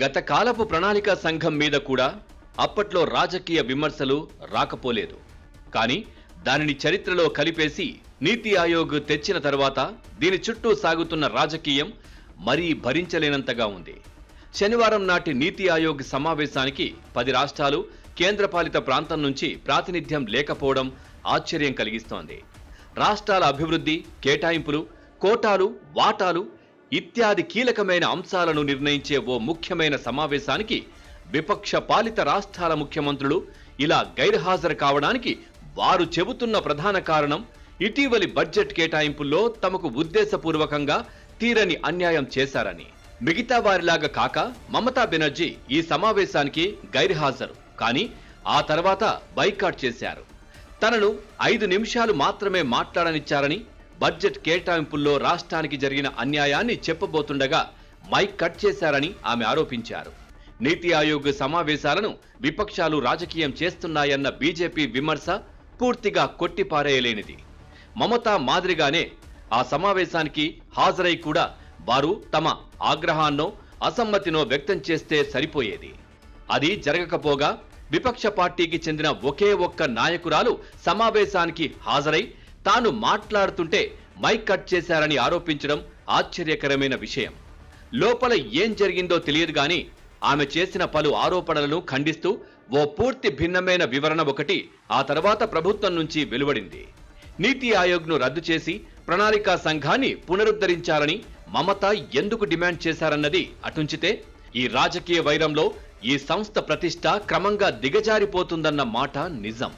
గత కాలపు ప్రణాళికా సంఘం మీద కూడా అప్పట్లో రాజకీయ విమర్శలు రాకపోలేదు. కానీ దానిని చరిత్రలో కలిపేసి నీతి ఆయోగ్ తెచ్చిన తర్వాత దీని చుట్టూ సాగుతున్న రాజకీయం మరీ భరించలేనంతగా ఉంది. శనివారం నాటి నీతి ఆయోగ్ సమావేశానికి 10 రాష్ట్రాలు, కేంద్రపాలిత ప్రాంతం నుంచి ప్రాతినిధ్యం లేకపోవడం ఆశ్చర్యం కలిగిస్తోంది. రాష్ట్రాల అభివృద్ధి, కేటాయింపులు, కోటాలు, వాటాలు ఇత్యాది కీలకమైన అంశాలను నిర్ణయించే ఓ ముఖ్యమైన సమావేశానికి విపక్ష పాలిత రాష్ట్రాల ముఖ్యమంత్రులు ఇలా గైర్హాజరు కావడానికి వారు చెబుతున్న ప్రధాన కారణం ఇటీవలి బడ్జెట్ కేటాయింపుల్లో తమకు ఉద్దేశపూర్వకంగా తీరని అన్యాయం చేశారని. మిగతా వారిలాగా కాక మమతా బెనర్జీ ఈ సమావేశానికి గైర్హాజరు, కానీ ఆ తర్వాత బైకాట్ చేశారు. తనను 5 నిమిషాలు మాత్రమే మాట్లాడనిచ్చారని, బడ్జెట్ కేటాయింపుల్లో రాష్ట్రానికి జరిగిన అన్యాయాన్ని చెప్పబోతుండగా మైక్ కట్ చేశారని ఆమె ఆరోపించారు. నీతి ఆయోగ్ సమావేశాలను విపక్షాలు రాజకీయం చేస్తున్నాయన్న బీజేపీ విమర్శ పూర్తిగా కొట్టిపారేయలేనిది. మమతా మాదిరిగానే ఆ సమావేశానికి హాజరై కూడా వారు తమ ఆగ్రహాన్నో అసమ్మతినో వ్యక్తం చేస్తే సరిపోయేది. అది జరగకపోగా విపక్ష పార్టీకి చెందిన ఒకే ఒక్క నాయకురాలు సమావేశానికి హాజరై తాను మాట్లాడుతుంటే మైక్ కట్ చేశారని ఆరోపించడం ఆశ్చర్యకరమైన విషయం. లోపల ఏం జరిగిందో తెలియదు గాని ఆమె చేసిన పలు ఆరోపణలను ఖండిస్తూ ఓ పూర్తి భిన్నమైన వివరణ ఒకటి ఆ తర్వాత ప్రభుత్వం నుంచి వెలువడింది. నీతి ఆయోగ్ను రద్దు చేసి ప్రణాళికా సంఘాన్ని పునరుద్ధరించాలని మమత ఎందుకు డిమాండ్ చేశారన్నది అటుంచితే, ఈ రాజకీయ వైరంలో ఈ సంస్థ ప్రతిష్ట క్రమంగా దిగజారిపోతుందన్న మాట నిజం.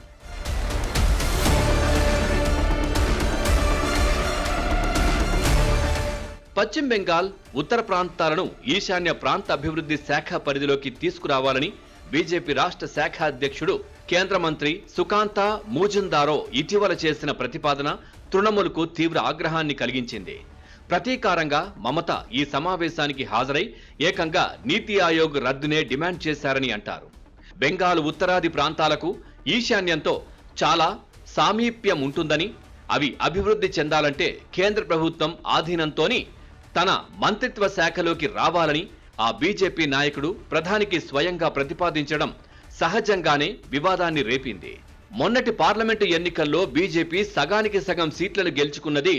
పశ్చిమ బెంగాల్, ఉత్తర ప్రాంతాలను ఈశాన్య ప్రాంత అభివృద్ధి శాఖ పరిధిలోకి తీసుకురావాలని బీజేపీ రాష్ట్ర శాఖ అధ్యక్షుడు, కేంద్ర మంత్రి సుకాంతా మూజుందారో ఇటీవల చేసిన ప్రతిపాదన తృణమూల్కు తీవ్ర ఆగ్రహాన్ని కలిగించింది. ప్రతీకారంగా మమత ఈ సమావేశానికి హాజరై ఏకంగా నీతి ఆయోగ్ రద్దునే డిమాండ్ చేశారని అంటారు. బెంగాల్ ఉత్తరాది ప్రాంతాలకు ఈశాన్యంతో చాలా సామీప్యం ఉంటుందని, అవి అభివృద్ధి చెందాలంటే కేంద్ర ప్రభుత్వం ఆధీనంతోని తన మంత్రిత్వ శాఖలోకి రావాలని ఆ బీజేపీ నాయకుడు ప్రధానికి స్వయంగా ప్రతిపాదించడం సహజంగానే వివాదాన్ని రేపింది. మొన్నటి పార్లమెంటు ఎన్నికల్లో బీజేపీ సగానికి సగం సీట్లను గెలుచుకున్నది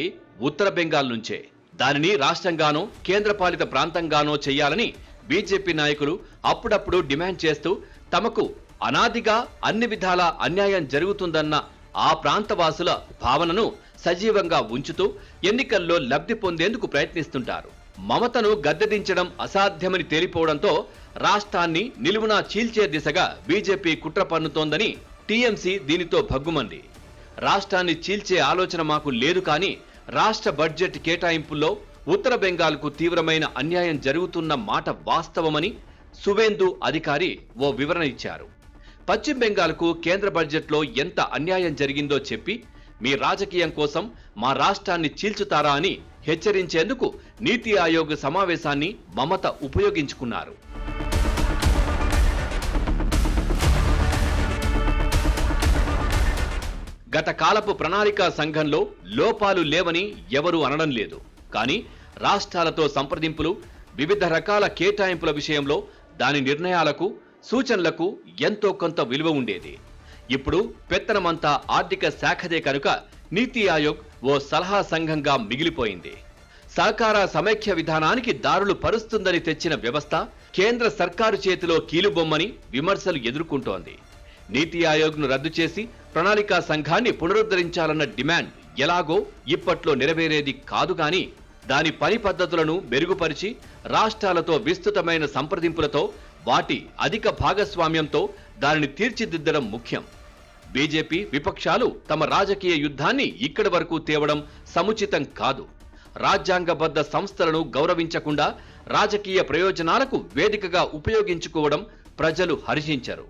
ఉత్తర బెంగాల్ నుంచే. దానిని రాష్ట్రంగానో కేంద్రపాలిత ప్రాంతంగానో చెయ్యాలని బీజేపీ నాయకులు అప్పుడప్పుడు డిమాండ్ చేస్తూ తమకు అనాదిగా అన్ని విధాల అన్యాయం జరుగుతుందన్న ఆ ప్రాంతవాసుల భావనను సజీవంగా ఉంచుతూ ఎన్నికల్లో లబ్ధి పొందేందుకు ప్రయత్నిస్తుంటారు. మమతను గద్దెదించడం అసాధ్యమని తేలిపోవడంతో రాష్ట్రాన్ని నిలువునా చీల్చే దిశగా బీజేపీ కుట్ర పన్నుతోందని టీఎంసీ దీనితో భగ్గుమంది. రాష్ట్రాన్ని చీల్చే ఆలోచన మాకు లేదు, కానీ రాష్ట్ర బడ్జెట్ కేటాయింపుల్లో ఉత్తర బెంగాల్కు తీవ్రమైన అన్యాయం జరుగుతున్న మాట వాస్తవమని సువేందు అధికారి ఓ వివరణ ఇచ్చారు. పశ్చిమ బెంగాల్కు కేంద్ర బడ్జెట్లో ఎంత అన్యాయం జరిగిందో చెప్పి మీ రాజకీయం కోసం మా రాష్ట్రాన్ని చీల్చుతారా అని హెచ్చరించేందుకు నీతి ఆయోగ్ సమావేశాన్ని మమత ఉపయోగించుకున్నారు. గత కాలపు ప్రణాళికా సంఘంలో లోపాలు లేవని ఎవరూ అనడం లేదు, కానీ రాష్ట్రాలతో సంప్రదింపులు, వివిధ రకాల కేటాయింపుల విషయంలో దాని నిర్ణయాలకు, సూచనలకు ఎంతో కొంత విలువ ఉండేది. ఇప్పుడు పెత్తనమంతా ఆర్థిక శాఖదే కనుక నీతి ఆయోగ్ ఓ సలహా సంఘంగా మిగిలిపోయింది. సహకార సమైక్య విధానానికి దారులు పరుస్తుందని తెచ్చిన వ్యవస్థ కేంద్ర సర్కారు చేతిలో కీలుబొమ్మని విమర్శలు ఎదుర్కొంటోంది. నీతి ఆయోగ్ను రద్దు చేసి ప్రణాళికా సంఘాన్ని పునరుద్ధరించాలన్న డిమాండ్ ఎలాగో ఇప్పట్లో నెరవేరేది కాదు, గాని దాని పని పద్ధతులను మెరుగుపరిచి రాష్ట్రాలతో విస్తృతమైన సంప్రదింపులతో, వాటి అధిక భాగస్వామ్యంతో దానిని తీర్చిదిద్దడం ముఖ్యం. బీజేపీ విపక్షాలు తమ రాజకీయ యుద్ధాన్ని ఇక్కడి వరకు తేవడం సముచితం కాదు. రాజ్యాంగబద్ధ సంస్థలను గౌరవించకుండా రాజకీయ ప్రయోజనాలకు వేదికగా ఉపయోగించుకోవడం ప్రజలు హర్షించరు.